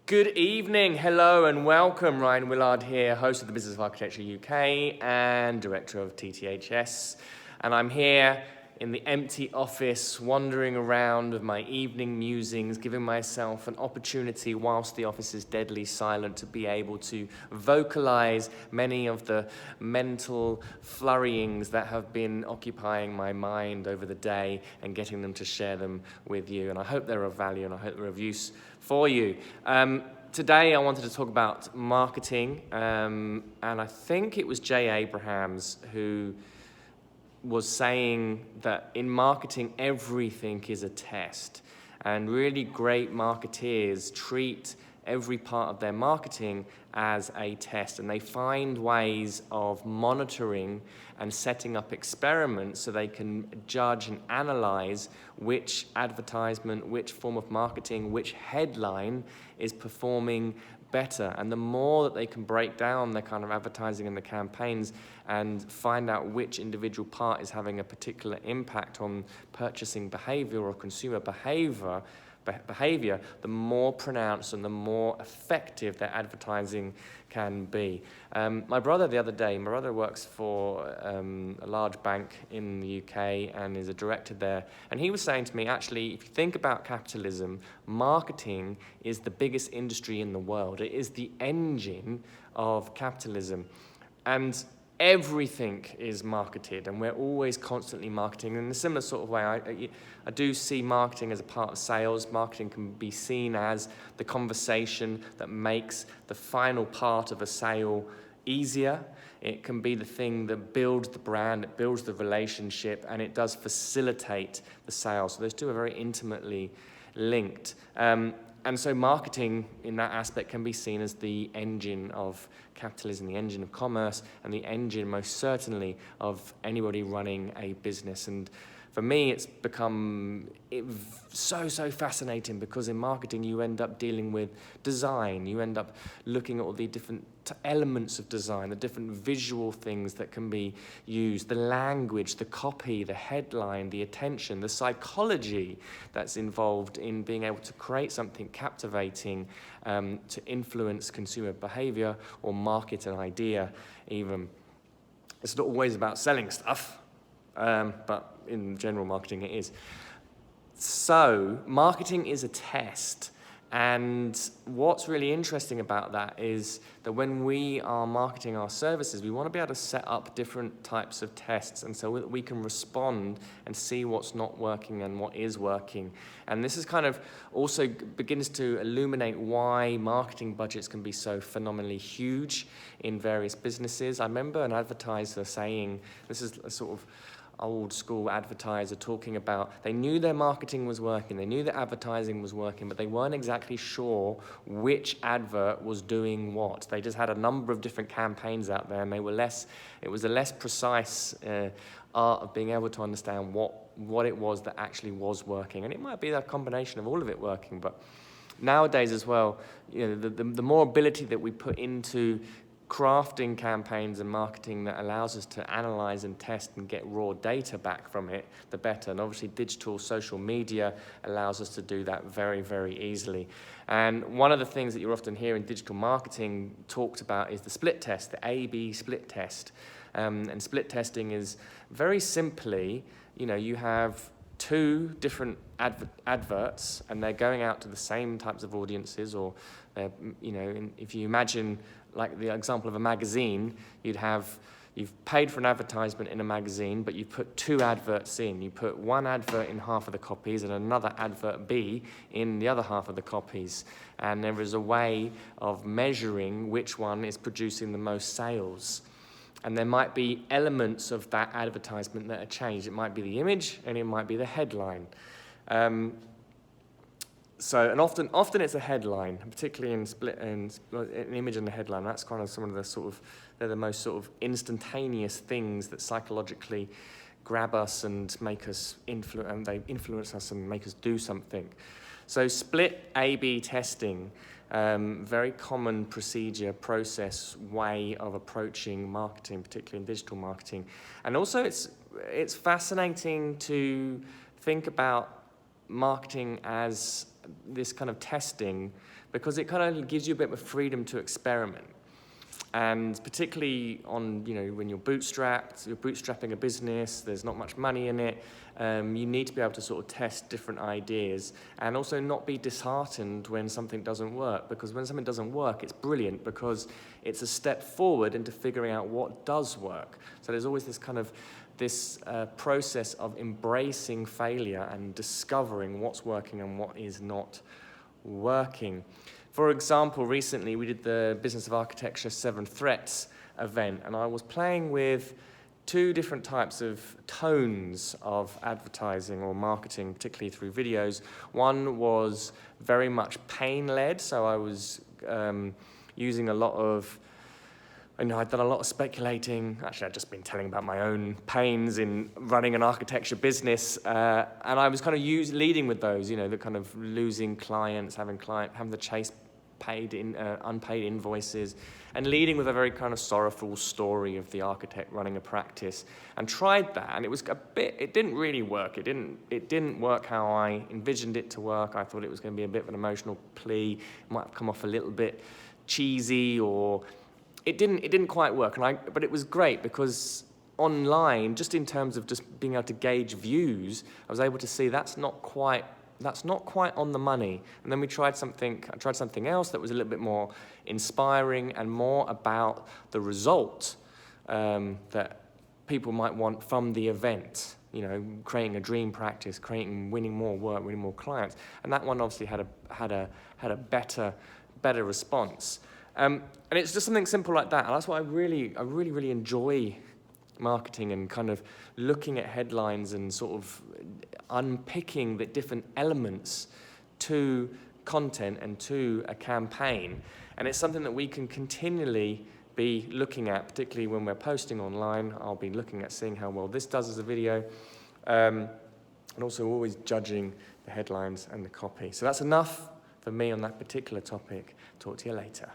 Good evening, hello and welcome. Ryan Willard here, host of the Business of Architecture UK and director of TTHS. And I'm here in the empty office, wandering around with my evening musings, giving myself an opportunity whilst the office is deadly silent to be able to vocalize many of the mental flurryings that have been occupying my mind over the day and getting them to share them with you. And I hope they're of value and I hope they're of use for you. Today I wanted to talk about marketing, and I think it was Jay Abrahams who was saying that in marketing everything is a test, and really great marketeers treat every part of their marketing as a test, and they find ways of monitoring and setting up experiments so they can judge and analyze which advertisement, which form of marketing, which headline is performing better. And the more that they can break down their kind of advertising and the campaigns and find out which individual part is having a particular impact on purchasing behavior or consumer behavior, the more pronounced and the more effective their advertising can be. My brother works for a large bank in the UK and is a director there, and he was saying to me, actually, if you think about capitalism, marketing is the biggest industry in the world. It is the engine of capitalism, and everything is marketed, and we're always constantly marketing. In a similar sort of way, I do see marketing as a part of sales. Marketing can be seen as the conversation that makes the final part of a sale easier. It can be the thing that builds the brand, it builds the relationship, and it does facilitate the sale. So those two are very intimately linked. And so marketing in that aspect can be seen as the engine of capitalism, the engine of commerce, and the engine most certainly of anybody running a business. And for me, it's become so fascinating, because in marketing you end up dealing with design. You end up looking at all the different elements of design, the different visual things that can be used, the language, the copy, the headline, the attention, the psychology that's involved in being able to create something captivating to influence consumer behavior or market an idea even. It's not always about selling stuff, but in general marketing it is. So marketing is a test, and what's really interesting about that is that when we are marketing our services, we want to be able to set up different types of tests, and so that we can respond and see what's not working and what is working. And this is kind of also begins to illuminate why marketing budgets can be so phenomenally huge in various businesses. I remember an advertiser saying, this is a sort of old school advertiser talking about, they knew their marketing was working, they knew that advertising was working, but they weren't exactly sure which advert was doing what. They just had a number of different campaigns out there, and it was a less precise art of being able to understand what it was that actually was working. And it might be a combination of all of it working, but nowadays as well, you know, the more ability that we put into crafting campaigns and marketing that allows us to analyze and test and get raw data back from it, the better. And obviously digital social media allows us to do that very, very easily. And one of the things that you often hear in digital marketing talked about is the split test, the A/B split test. And split testing is very simply, you know, you have two different adverts, and they're going out to the same types of audiences, or you know, if you imagine like the example of a magazine, you've paid for an advertisement in a magazine, but you put two adverts in. You put one advert in half of the copies and another advert B in the other half of the copies. And there is a way of measuring which one is producing the most sales. And there might be elements of that advertisement that are changed. It might be the image and it might be the headline. And often it's a headline, particularly in an image and a headline. That's kind of some of the they're the most sort of instantaneous things that psychologically grab us and make us and they influence us and make us do something. So split A/B testing, very common procedure, process, way of approaching marketing, particularly in digital marketing. And also it's fascinating to think about marketing as this kind of testing, because it kind of gives you a bit of freedom to experiment. And particularly on, when you're bootstrapping a business, there's not much money in it, you need to be able to sort of test different ideas and also not be disheartened when something doesn't work, because when something doesn't work, it's brilliant because it's a step forward into figuring out what does work. So there's always this kind of process of embracing failure and discovering what's working and what is not working. For example, recently we did the Business of Architecture 7 Threats event, and I was playing with 2 different types of tones of advertising or marketing, particularly through videos. One was very much pain-led, so I was using a lot of, I'd done a lot of speculating. Actually, I'd just been telling about my own pains in running an architecture business, and I was kind of leading with those, the kind of losing clients, having to chase unpaid invoices, and leading with a very kind of sorrowful story of the architect running a practice, and tried that, and it didn't really work. It didn't work how I envisioned it to work. I thought it was going to be a bit of an emotional plea. It might have come off a little bit cheesy, or it didn't quite work. But it was great because online, just in terms of just being able to gauge views, I was able to see that's not quite on the money. And then I tried something else that was a little bit more inspiring and more about the result that people might want from the event. Creating a dream practice, winning more work, winning more clients. And that one obviously had a better response. And it's just something simple like that. And that's why I really enjoy marketing, and kind of looking at headlines and sort of unpicking the different elements to content and to a campaign. And it's something that we can continually be looking at, particularly when we're posting online. I'll be looking at seeing how well this does as a video, and also always judging the headlines and the copy. So that's enough for me on that particular topic. Talk to you later.